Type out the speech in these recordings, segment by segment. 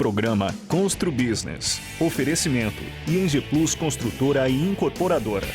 programa Constru Business. Oferecimento ING Plus Construtora e Incorporadora.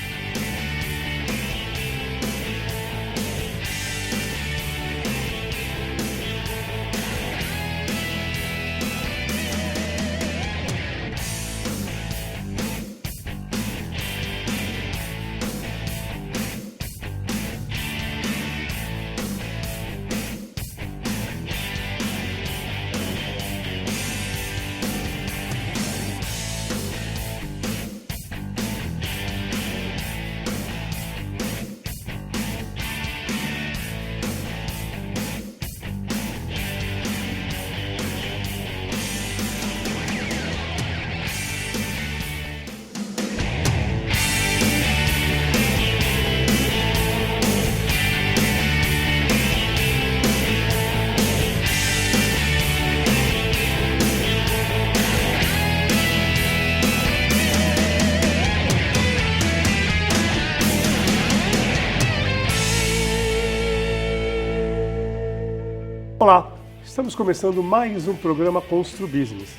Olá, estamos começando mais um programa Constru Business.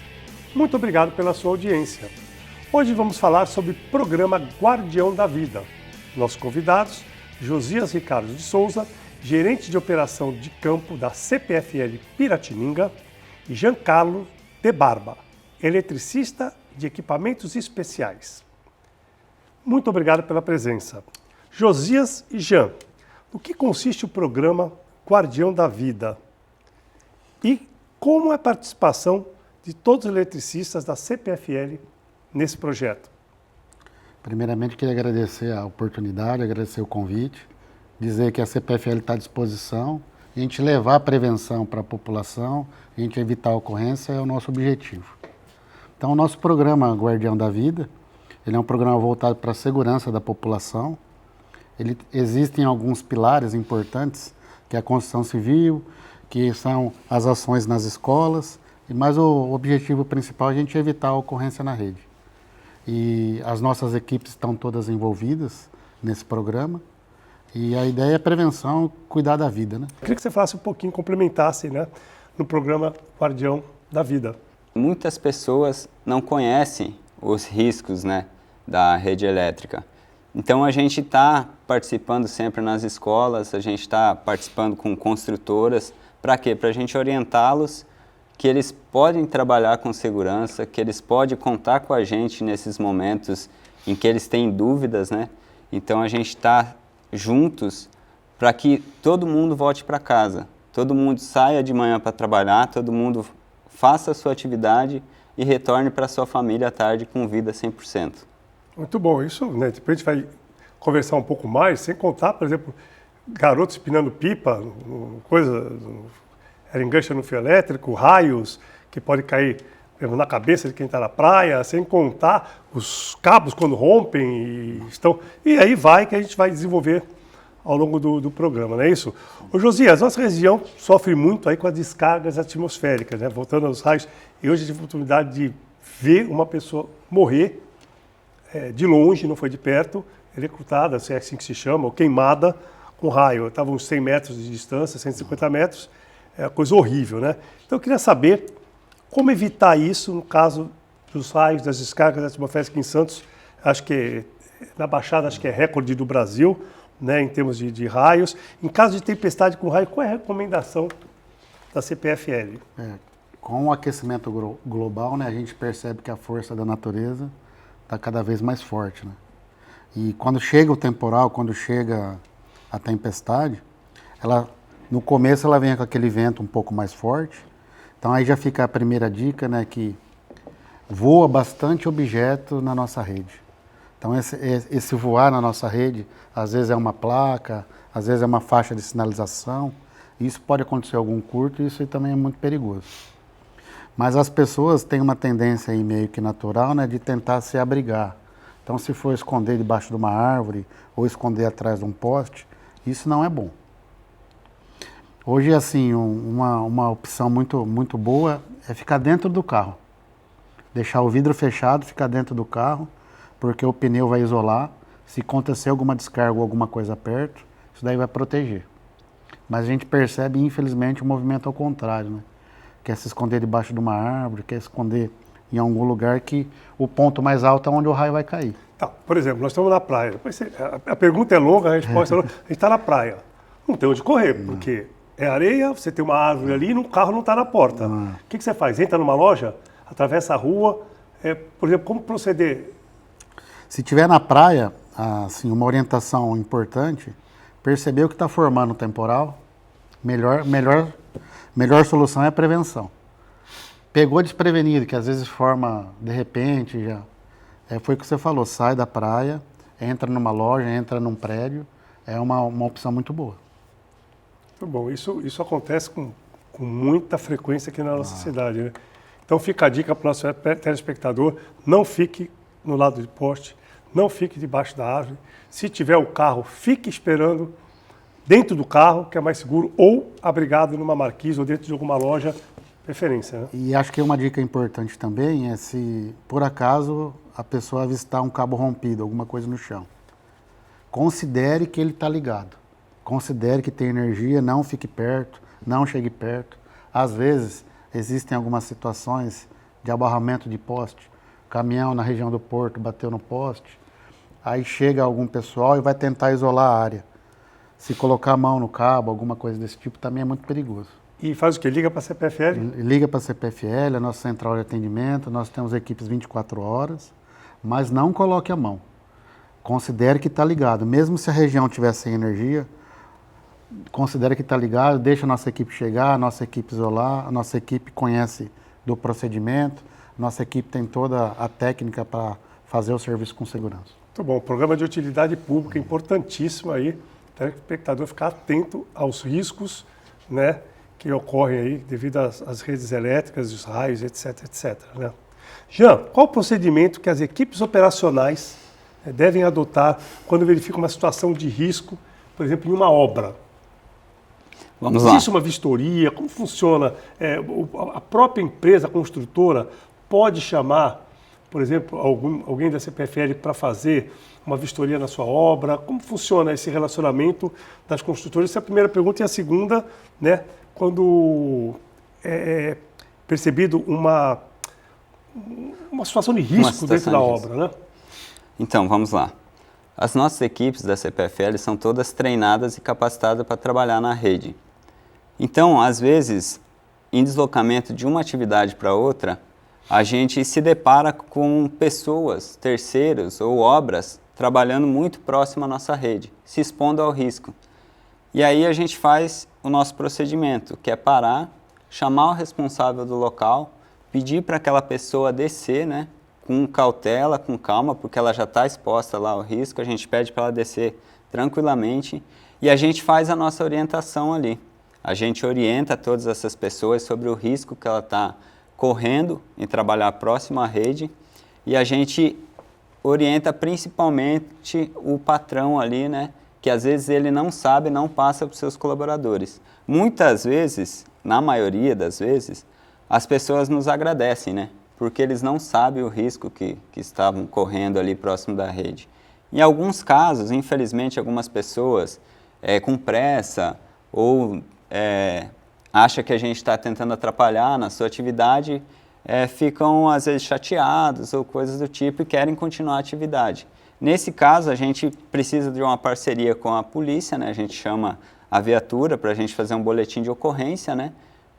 Muito obrigado pela sua audiência. Hoje vamos falar sobre o programa Guardião da Vida. Nossos convidados, Josias Ricardo de Souza, gerente de operação de campo da CPFL Piratininga, e Giancarlo de Barba, eletricista de equipamentos especiais. Muito obrigado pela presença. Josias e Jean, no que consiste o programa Guardião da Vida? E como é a participação de todos os eletricistas da CPFL nesse projeto? Primeiramente, queria agradecer a oportunidade, agradecer o convite, dizer que a CPFL está à disposição, a gente levar a prevenção para a população, a gente evitar a ocorrência é o nosso objetivo. Então, o nosso programa Guardião da Vida, ele é um programa voltado para a segurança da população. Existem alguns pilares importantes, que é a construção civil, que são as ações nas escolas, mas o objetivo principal é a gente evitar a ocorrência na rede. E as nossas equipes estão todas envolvidas nesse programa, e a ideia é prevenção, cuidar da vida, né? Eu queria que você falasse um pouquinho, complementasse, no programa Guardião da Vida. Muitas pessoas não conhecem os riscos, da rede elétrica. Então a gente está participando sempre nas escolas, a gente está participando com construtoras. Para quê? Para a gente orientá-los que eles podem trabalhar com segurança, que eles podem contar com a gente nesses momentos em que eles têm dúvidas, Então a gente está juntos para que todo mundo volte para casa, todo mundo saia de manhã para trabalhar, todo mundo faça a sua atividade e retorne para a sua família à tarde com vida 100%. Muito bom, isso, depois a gente vai conversar um pouco mais, sem contar, por exemplo, garotos empinando pipa, engancha no fio elétrico, raios que podem cair na cabeça de quem está na praia, sem contar os cabos quando rompem e aí vai que a gente vai desenvolver ao longo do programa, não é isso? Ô Josias, nossa região sofre muito aí com as descargas atmosféricas, voltando aos raios, e hoje eu tive a oportunidade de ver uma pessoa morrer de longe, não foi de perto, eletrocutada, se é assim que se chama, ou queimada com raio. Estava uns 100 metros de distância, 150 metros, é uma coisa horrível, Então eu queria saber como evitar isso no caso dos raios, das descargas atmosféricas aqui em Santos. Acho que na Baixada acho que é recorde do Brasil, em termos de raios. Em caso de tempestade com raio, qual é a recomendação da CPFL? Com o aquecimento global, a gente percebe que a força da natureza está cada vez mais forte, E quando chega o temporal, quando chega a tempestade, no começo ela vem com aquele vento um pouco mais forte. Então aí já fica a primeira dica, que voa bastante objeto na nossa rede. Então esse voar na nossa rede, às vezes é uma placa, às vezes é uma faixa de sinalização. Isso pode acontecer algum curto e isso aí também é muito perigoso. Mas as pessoas têm uma tendência aí meio que natural, de tentar se abrigar. Então se for esconder debaixo de uma árvore ou esconder atrás de um poste, isso não é bom. Hoje, assim, uma opção muito boa é ficar dentro do carro. Deixar o vidro fechado, ficar dentro do carro, porque o pneu vai isolar. Se acontecer alguma descarga ou alguma coisa perto, isso daí vai proteger. Mas a gente percebe, infelizmente, o movimento ao contrário, quer se esconder debaixo de uma árvore, quer esconder em algum lugar que o ponto mais alto é onde o raio vai cair. Tá, por exemplo, nós estamos na praia. A pergunta é longa, a resposta é longa. A gente está na praia. Não tem onde correr, porque é areia, você tem uma árvore ali e o carro não está na porta. O que você faz? Entra numa loja, atravessa a rua. Por exemplo, como proceder? Se tiver na praia, assim, uma orientação importante, perceber o que está formando o temporal, melhor solução é a prevenção. Pegou desprevenido, que às vezes forma de repente já. Foi o que você falou, sai da praia, entra numa loja, entra num prédio, é uma opção muito boa. Muito bom, isso acontece com muita frequência aqui na nossa cidade, né? Então fica a dica para o nosso telespectador, não fique no lado de poste, não fique debaixo da árvore. Se tiver o carro, fique esperando dentro do carro, que é mais seguro, ou abrigado numa marquise ou dentro de alguma loja, preferência, né? E acho que uma dica importante também é se, por acaso, a pessoa avistar um cabo rompido, alguma coisa no chão. Considere que ele está ligado. Considere que tem energia, não fique perto, não chegue perto. Às vezes, existem algumas situações de abarramento de poste. Caminhão na região do porto bateu no poste, aí chega algum pessoal e vai tentar isolar a área. Se colocar a mão no cabo, alguma coisa desse tipo, também é muito perigoso. E faz o quê? Liga para a CPFL? Liga para a CPFL, a nossa central de atendimento, nós temos equipes 24 horas, mas não coloque a mão. Considere que está ligado. Mesmo se a região estiver sem energia, considere que está ligado, deixa a nossa equipe chegar, a nossa equipe isolar, a nossa equipe conhece do procedimento, nossa equipe tem toda a técnica para fazer o serviço com segurança. Muito bom, programa de utilidade pública importantíssimo aí, para o espectador ficar atento aos riscos, né, que ocorrem aí devido às redes elétricas, os raios, etc, etc, né? Jean, qual o procedimento que as equipes operacionais devem adotar quando verificam uma situação de risco, por exemplo, em uma obra? Vamos lá. Existe uma vistoria? Como funciona? A própria empresa construtora pode chamar, por exemplo, alguém da CPFL para fazer uma vistoria na sua obra? Como funciona esse relacionamento das construtoras? Essa é a primeira pergunta. E a segunda, né, quando é percebido uma situação de risco dentro da obra, né? Então, vamos lá. As nossas equipes da CPFL são todas treinadas e capacitadas para trabalhar na rede. Então, às vezes, em deslocamento de uma atividade para outra, a gente se depara com pessoas, terceiros ou obras trabalhando muito próximo à nossa rede, se expondo ao risco. E aí a gente faz o nosso procedimento, que é parar, chamar o responsável do local, pedir para aquela pessoa descer, né, com cautela, com calma, porque ela já está exposta lá ao risco, a gente pede para ela descer tranquilamente e a gente faz a nossa orientação ali. A gente orienta todas essas pessoas sobre o risco que ela está correndo em trabalhar próximo à rede e a gente orienta principalmente o patrão ali, né, que às vezes ele não sabe, não passa para os seus colaboradores. Muitas vezes, na maioria das vezes, as pessoas nos agradecem, né, porque eles não sabem o risco que estavam correndo ali próximo da rede. Em alguns casos, infelizmente, algumas pessoas com pressa ou acham que a gente está tentando atrapalhar na sua atividade, ficam às vezes chateados ou coisas do tipo e querem continuar a atividade. Nesse caso, a gente precisa de uma parceria com a polícia, né? A gente chama a viatura para a gente fazer um boletim de ocorrência, né?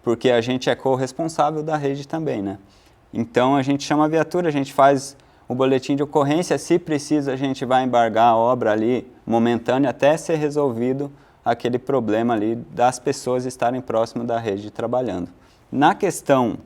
Porque a gente é corresponsável da rede também, né? Então, a gente chama a viatura, a gente faz o boletim de ocorrência, se precisa, a gente vai embargar a obra ali momentânea até ser resolvido aquele problema ali das pessoas estarem próximas da rede trabalhando. Na questão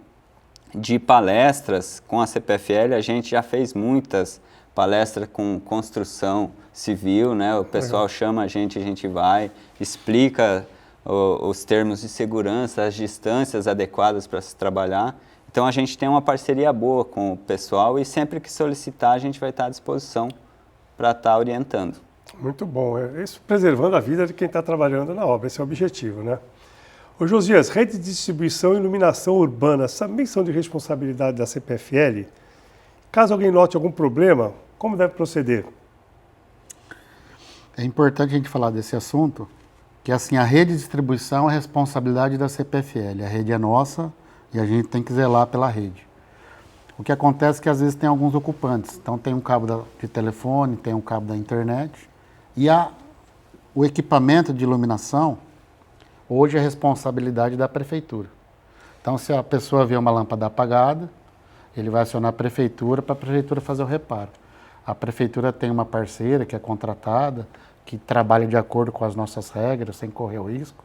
de palestras com a CPFL, a gente já fez muitas palestras com construção civil, né? O pessoal chama a gente vai, explica os termos de segurança, as distâncias adequadas para se trabalhar. Então a gente tem uma parceria boa com o pessoal e sempre que solicitar a gente vai estar à disposição para estar orientando. Muito bom, isso preservando a vida de quem está trabalhando na obra, esse é o objetivo, né? Ô Josias, rede de distribuição e iluminação urbana também são de responsabilidade da CPFL? Caso alguém note algum problema, como deve proceder? É importante a gente falar desse assunto, que assim, a rede de distribuição é responsabilidade da CPFL, a rede é nossa, e a gente tem que zelar pela rede. O que acontece é que às vezes tem alguns ocupantes, então tem um cabo de telefone, tem um cabo da internet, e o equipamento de iluminação, hoje é responsabilidade da prefeitura. Então, se a pessoa vê uma lâmpada apagada, ele vai acionar a prefeitura para a prefeitura fazer o reparo. A prefeitura tem uma parceira que é contratada, que trabalha de acordo com as nossas regras, sem correr o risco.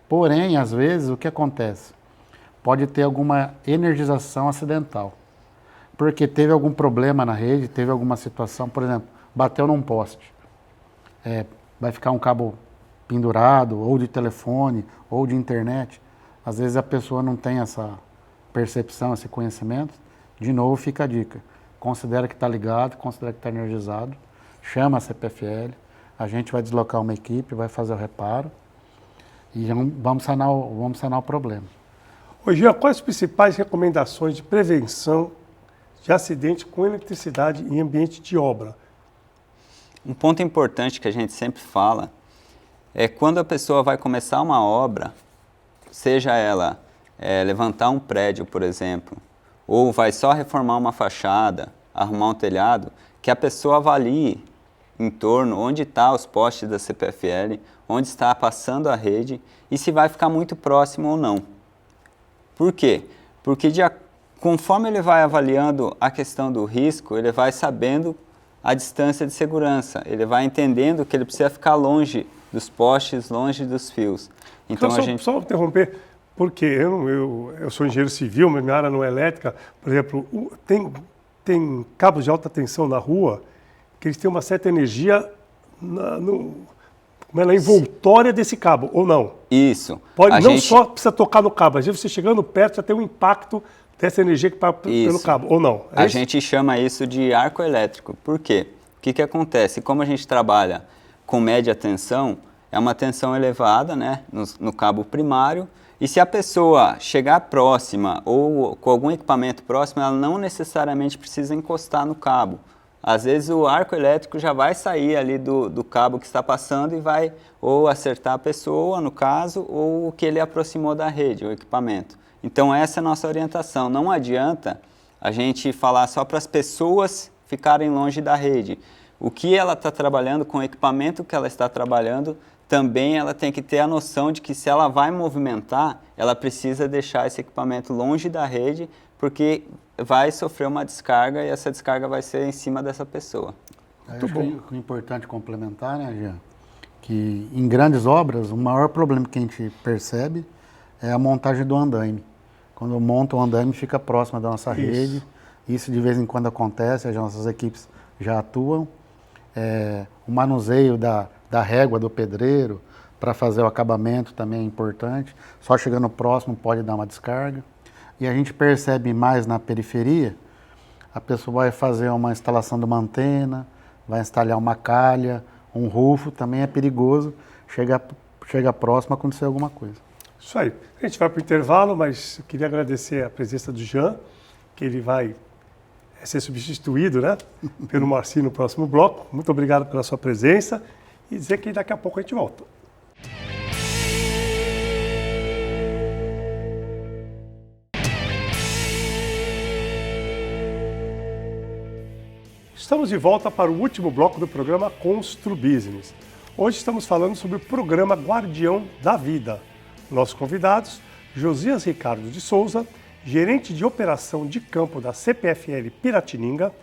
Porém, às vezes, o que acontece? Pode ter alguma energização acidental. Porque teve algum problema na rede, teve alguma situação, por exemplo, bateu num poste. Vai ficar um cabo pendurado, ou de telefone, ou de internet. Às vezes a pessoa não tem essa percepção, esse conhecimento. De novo, fica a dica. Considera que está ligado, considera que está energizado, chama a CPFL, a gente vai deslocar uma equipe, vai fazer o reparo e vamos sanar o problema. Ô Jean, quais as principais recomendações de prevenção de acidente com eletricidade em ambiente de obra? Um ponto importante que a gente sempre fala é quando a pessoa vai começar uma obra, seja ela levantar um prédio, por exemplo, ou vai só reformar uma fachada, arrumar um telhado, que a pessoa avalie em torno onde estão os postes da CPFL, onde está passando a rede e se vai ficar muito próximo ou não. Por quê? Porque conforme ele vai avaliando a questão do risco, ele vai sabendo a distância de segurança, ele vai entendendo que ele precisa ficar longe dos postes, longe dos fios. Então, só interromper, porque eu sou engenheiro civil, mas minha área não é elétrica. Por exemplo, tem cabos de alta tensão na rua que eles têm uma certa energia na envoltória desse cabo, ou não? Isso. Só precisa tocar no cabo, às vezes você chegando perto já tem um impacto dessa energia que passa pelo cabo, ou não? A gente chama isso de arco elétrico. Por quê? O que acontece? Como a gente trabalha com média tensão, é uma tensão elevada, né, no cabo primário, e se a pessoa chegar próxima ou com algum equipamento próximo, ela não necessariamente precisa encostar no cabo. Às vezes o arco elétrico já vai sair ali do cabo que está passando e vai ou acertar a pessoa, no caso, ou o que ele aproximou da rede, o equipamento. Então essa é a nossa orientação. Não adianta a gente falar só para as pessoas ficarem longe da rede. O que ela está trabalhando, com o equipamento que ela está trabalhando, também ela tem que ter a noção de que se ela vai movimentar, ela precisa deixar esse equipamento longe da rede, porque vai sofrer uma descarga e essa descarga vai ser em cima dessa pessoa. Muito bom. O importante complementar, né, Jean, que em grandes obras, o maior problema que a gente percebe é a montagem do andaime. Quando monta o andaime, fica próximo da nossa rede. Isso de vez em quando acontece, as nossas equipes já atuam. O manuseio da régua do pedreiro para fazer o acabamento também é importante. Só chegando próximo pode dar uma descarga. E a gente percebe mais na periferia, a pessoa vai fazer uma instalação de uma antena, vai instalar uma calha, um rufo, também é perigoso, chega próximo a acontecer alguma coisa. Isso aí. A gente vai para o intervalo, mas eu queria agradecer a presença do Jean, que ele vai ser substituído, né, pelo Marcinho no próximo bloco. Muito obrigado pela sua presença e dizer que daqui a pouco a gente volta. Estamos de volta para o último bloco do programa Constru Business. Hoje estamos falando sobre o programa Guardião da Vida. Nossos convidados, Josias Ricardo de Souza, gerente de operação de campo da CPFL Piratininga,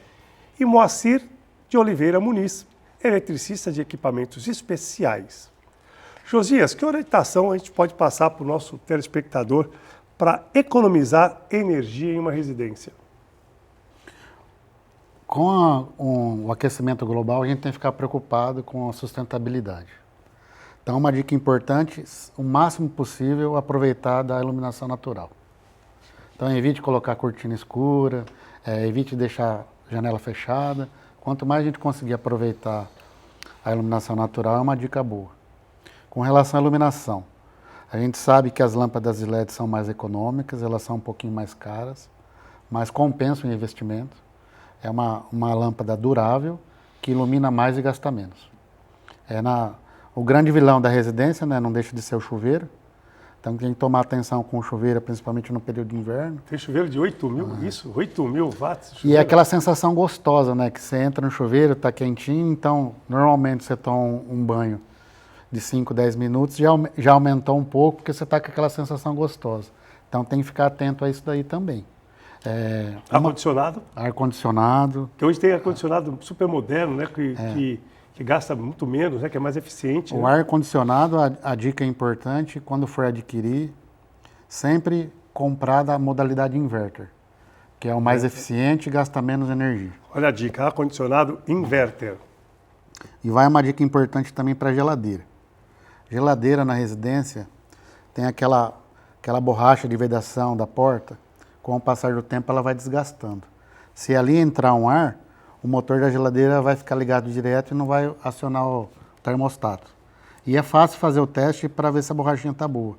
e Moacir de Oliveira Muniz, eletricista de equipamentos especiais. Josias, que orientação a gente pode passar para o nosso telespectador para economizar energia em uma residência? Com o aquecimento global, a gente tem que ficar preocupado com a sustentabilidade. Então, uma dica importante, o máximo possível, aproveitar da iluminação natural. Então, evite colocar cortina escura, evite deixar janela fechada. Quanto mais a gente conseguir aproveitar a iluminação natural, é uma dica boa. Com relação à iluminação, a gente sabe que as lâmpadas de LED são mais econômicas, elas são um pouquinho mais caras, mas compensam o investimento. É uma lâmpada durável, que ilumina mais e gasta menos. O grande vilão da residência, né, não deixa de ser o chuveiro, Então tem que tomar atenção com o chuveiro, principalmente no período de inverno. Tem chuveiro de 8.000, isso? 8.000 watts? E Chuveiro. é aquela sensação gostosa, né? Que você entra no chuveiro, tá quentinho, então normalmente você toma um banho de 5, 10 minutos, já aumentou um pouco, porque você tá com aquela sensação gostosa. Então tem que ficar atento a isso daí também. Ar-condicionado? Ar-condicionado. Que hoje tem ar-condicionado super moderno, né? Que gasta muito menos, né? Que é mais eficiente. O né? ar-condicionado, a dica é importante, quando for adquirir, sempre comprar da modalidade inverter, que é o mais eficiente e gasta menos energia. Olha a dica, ar-condicionado inverter. E vai uma dica importante também para geladeira. Geladeira na residência tem aquela borracha de vedação da porta, com o passar do tempo ela vai desgastando. Se ali entrar um ar, o motor da geladeira vai ficar ligado direto e não vai acionar o termostato. E é fácil fazer o teste para ver se a borrachinha está boa.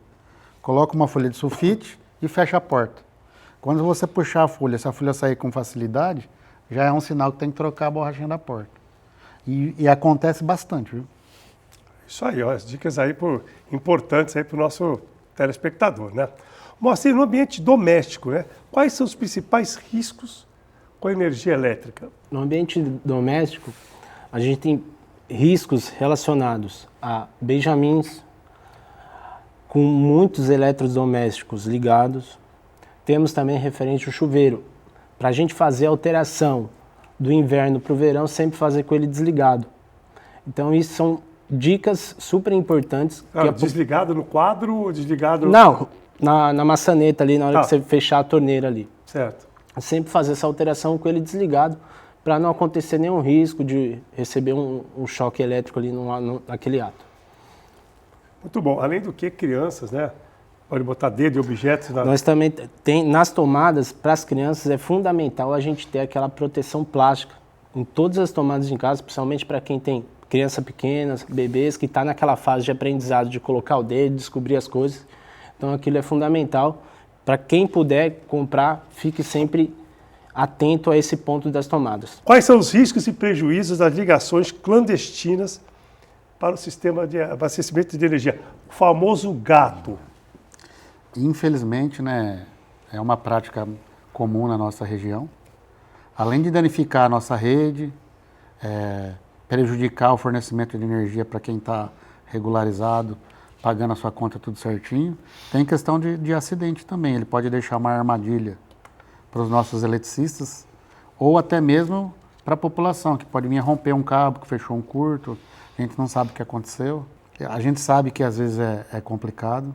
Coloca uma folha de sulfite e fecha a porta. Quando você puxar a folha, se a folha sair com facilidade, já é um sinal que tem que trocar a borrachinha da porta. E acontece bastante, viu? Isso aí, ó, as dicas aí importantes aí para o nosso telespectador, né? Moacir, no ambiente doméstico, né? Quais são os principais riscos com a energia elétrica? No ambiente doméstico, a gente tem riscos relacionados a benjamins, com muitos eletrodomésticos ligados. Temos também referente ao chuveiro. Para a gente fazer a alteração do inverno para o verão, sempre fazer com ele desligado. Então, isso são dicas super importantes. Desligado no quadro ou desligado... Não, na maçaneta ali, na hora que você fechar a torneira ali. Certo. Sempre fazer essa alteração com ele desligado, para não acontecer nenhum risco de receber um choque elétrico ali naquele ato. Muito bom. Além do que, crianças, né? Pode botar dedo e objetos na... Nós também nas tomadas, para as crianças, é fundamental a gente ter aquela proteção plástica em todas as tomadas de casa, principalmente para quem tem criança pequena, bebês, que está naquela fase de aprendizado de colocar o dedo, descobrir as coisas. Então aquilo é fundamental. Para quem puder comprar, fique sempre atento a esse ponto das tomadas. Quais são os riscos e prejuízos das ligações clandestinas para o sistema de abastecimento de energia? O famoso gato. Infelizmente, né, é uma prática comum na nossa região. Além de danificar a nossa rede, prejudicar o fornecimento de energia para quem está regularizado, pagando a sua conta tudo certinho, tem questão de acidente também. Ele pode deixar uma armadilha para os nossos eletricistas ou até mesmo para a população, que pode vir a romper um cabo que fechou um curto, a gente não sabe o que aconteceu. A gente sabe que às vezes é complicado,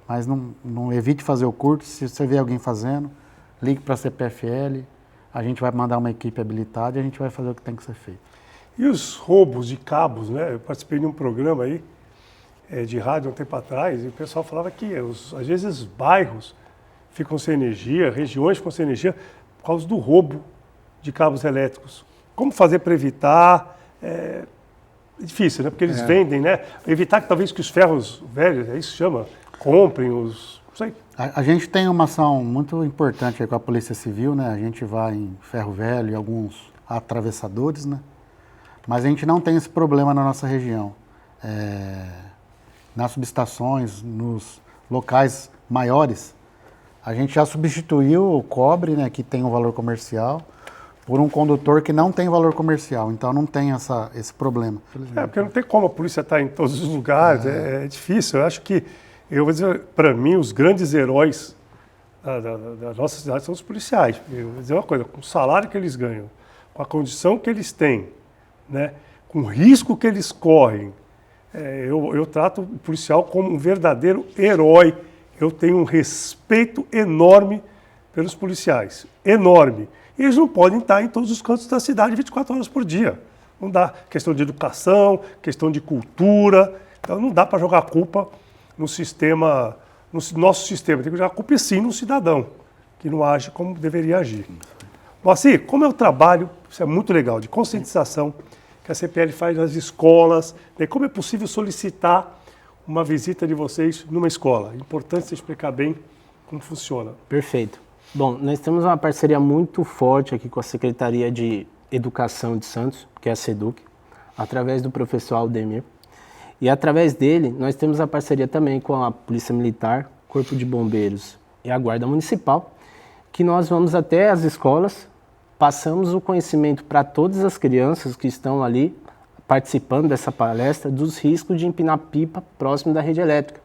mas não evite fazer o curto. Se você vê alguém fazendo, ligue para a CPFL, a gente vai mandar uma equipe habilitada e a gente vai fazer o que tem que ser feito. E os roubos de cabos, né? Eu participei de um programa aí de rádio um tempo atrás e o pessoal falava que às vezes bairros ficam sem energia, regiões ficam sem energia por causa do roubo de cabos elétricos. Como fazer para evitar? É difícil, né? Porque eles vendem, né? Evitar que talvez que os ferros velhos, é isso que chama, comprem os... Não sei. A gente tem uma ação muito importante aí com a Polícia Civil, né? A gente vai em ferro velho e alguns atravessadores, né? Mas a gente não tem esse problema na nossa região. Nas subestações, nos locais maiores, a gente já substituiu o cobre, né, que tem um valor comercial, por um condutor que não tem valor comercial. Então não tem esse problema. Porque não tem como a polícia estar em todos os lugares, é difícil. Eu acho que, eu vou dizer, para mim, os grandes heróis da nossa cidade são os policiais. Eu vou dizer uma coisa, com o salário que eles ganham, com a condição que eles têm, né, com o risco que eles correm, eu trato o policial como um verdadeiro herói. Eu tenho um respeito enorme pelos policiais, enorme. E eles não podem estar em todos os cantos da cidade 24 horas por dia. Não dá. Questão de educação, questão de cultura. Então não dá para jogar a culpa no sistema, no nosso sistema. Tem que jogar a culpa sim no cidadão, que não age como deveria agir. Moacir, como é o trabalho, isso é muito legal, de conscientização que a CPL faz nas escolas, né? Como é possível solicitar uma visita de vocês numa escola? É importante você explicar bem como funciona. Perfeito. Bom, nós temos uma parceria muito forte aqui com a Secretaria de Educação de Santos, que é a SEDUC, através do professor Aldemir. E através dele, nós temos a parceria também com a Polícia Militar, Corpo de Bombeiros e a Guarda Municipal, que nós vamos até as escolas, passamos o conhecimento para todas as crianças que estão ali participando dessa palestra dos riscos de empinar pipa próximo da rede elétrica.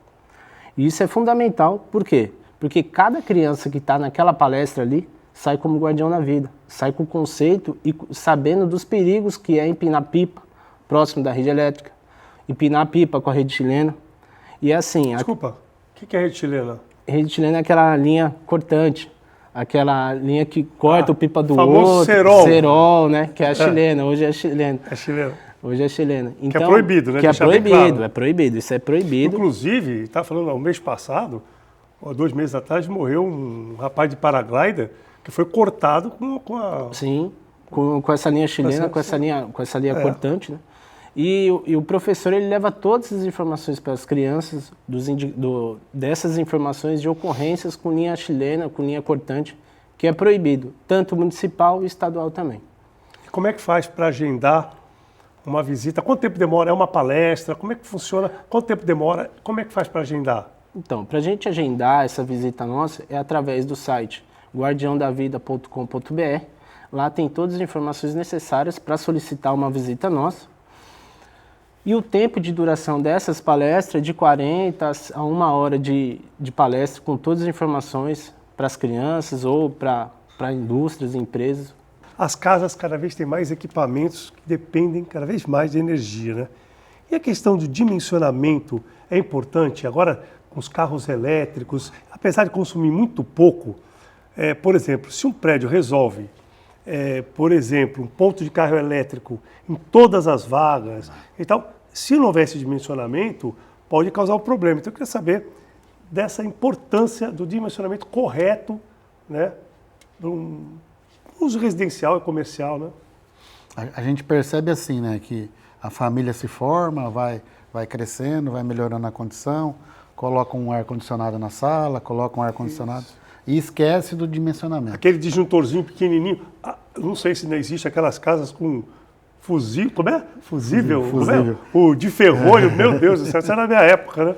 E isso é fundamental, por quê? Porque cada criança que está naquela palestra ali sai como guardião da vida, sai com o conceito e sabendo dos perigos que é empinar pipa próximo da rede elétrica, empinar pipa com a rede chilena. E é assim... Desculpa, o que é rede chilena? Rede chilena é aquela linha cortante, aquela linha que corta o pipa do famoso outro. cerol. Cerol, né? Que é a chilena, hoje é chilena. É chilena. Hoje é chilena. Então, que é proibido, né? Que é Deixar bem proibido, claro. é proibido, isso é proibido. Inclusive, está falando, no mês passado, 2 meses atrás, morreu um rapaz de paraglider que foi cortado com a... Sim, com essa linha chilena, com essa linha cortante, né? E o professor, ele leva todas as informações para as crianças, dessas informações de ocorrências com linha chilena, com linha cortante, que é proibido, tanto municipal e estadual também. Como é que faz para agendar uma visita? Quanto tempo demora? É uma palestra? Como é que funciona? Quanto tempo demora? Como é que faz para agendar? Então, para a gente agendar essa visita nossa, é através do site guardiãodavida.com.br. Lá tem todas as informações necessárias para solicitar uma visita nossa. E o tempo de duração dessas palestras é de 40 a 1 hora de palestra, com todas as informações para as crianças ou para indústrias e empresas. As casas cada vez têm mais equipamentos que dependem cada vez mais de energia, né? E a questão do dimensionamento é importante. Agora, com os carros elétricos, apesar de consumir muito pouco, por exemplo, se um prédio resolve, por exemplo, um ponto de carro elétrico em todas as vagas e tal, se não houvesse dimensionamento, pode causar um problema. Então, eu queria saber dessa importância do dimensionamento correto, né, do uso residencial e comercial, né? A gente percebe assim, né, que a família se forma, vai crescendo, vai melhorando a condição, coloca um ar-condicionado na sala, coloca um ar-condicionado e esquece do dimensionamento. Aquele disjuntorzinho pequenininho, não sei se não existe aquelas casas com fusível, como é? Fusível? Fusível. Como é? O de ferrolho, meu Deus do céu, isso era na minha época, né?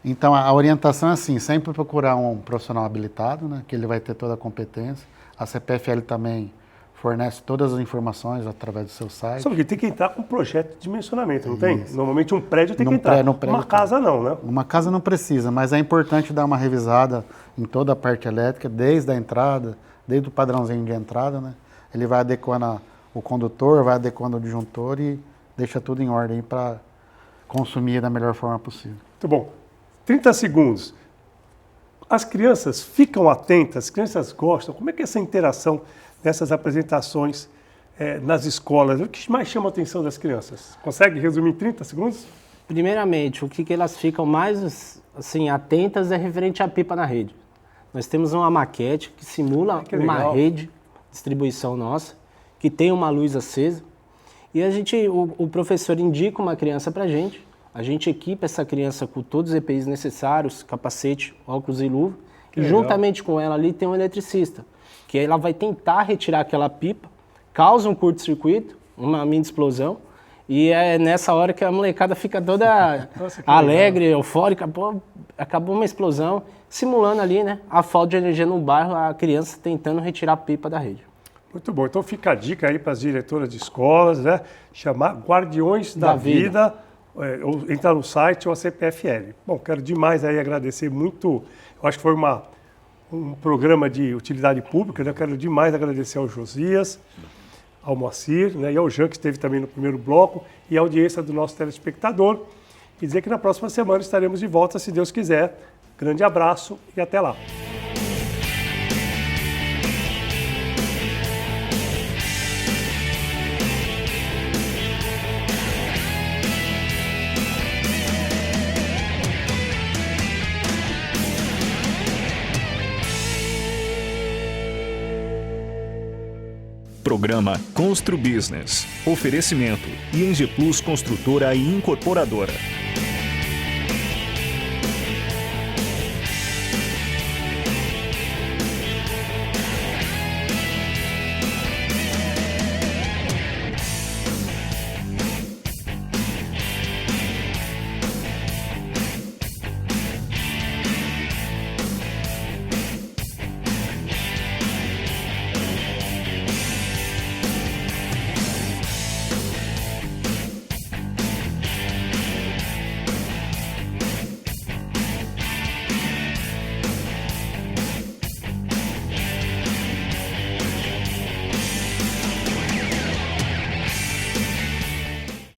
Então, a orientação é assim, sempre procurar um profissional habilitado, né, que ele vai ter toda a competência. A CPFL também fornece todas as informações através do seu site. Só que tem que entrar com um projeto de dimensionamento, não tem? Normalmente um prédio tem que Num entrar, prédio uma casa não, né? Uma casa não precisa, mas é importante dar uma revisada em toda a parte elétrica, desde a entrada, desde o padrãozinho de entrada, né? Ele vai adequando o condutor, vai adequando o disjuntor e deixa tudo em ordem para consumir da melhor forma possível. Muito bom. 30 segundos. As crianças ficam atentas, as crianças gostam. Como é que é essa interação nessas apresentações nas escolas? O que mais chama a atenção das crianças? Consegue resumir em 30 segundos? Primeiramente, o que elas ficam mais assim, atentas é referente à pipa na rede. Nós temos uma maquete que simula uma rede de distribuição nossa, que tem uma luz acesa, e o professor indica uma criança para a gente equipa essa criança com todos os EPIs necessários, capacete, óculos e luva, e juntamente com ela ali tem um eletricista, que ela vai tentar retirar aquela pipa, causa um curto-circuito, uma mini explosão, e é nessa hora que a molecada fica toda alegre, eufórica, pô, acabou uma explosão, simulando ali, né, a falta de energia no bairro, a criança tentando retirar a pipa da rede. Muito bom. Então fica a dica aí para as diretoras de escolas, né, chamar Guardiões da Vida, ou entrar no site ou a CPFL. Bom, quero demais aí agradecer muito, eu acho que foi um programa de utilidade pública, né? Eu quero demais agradecer ao Josias, ao Moacir, né, e ao Jean, que esteve também no primeiro bloco, e a audiência do nosso telespectador. E dizer que na próxima semana estaremos de volta, se Deus quiser. Grande abraço e até lá. Programa Constru Business. Oferecimento ING Plus Construtora e Incorporadora.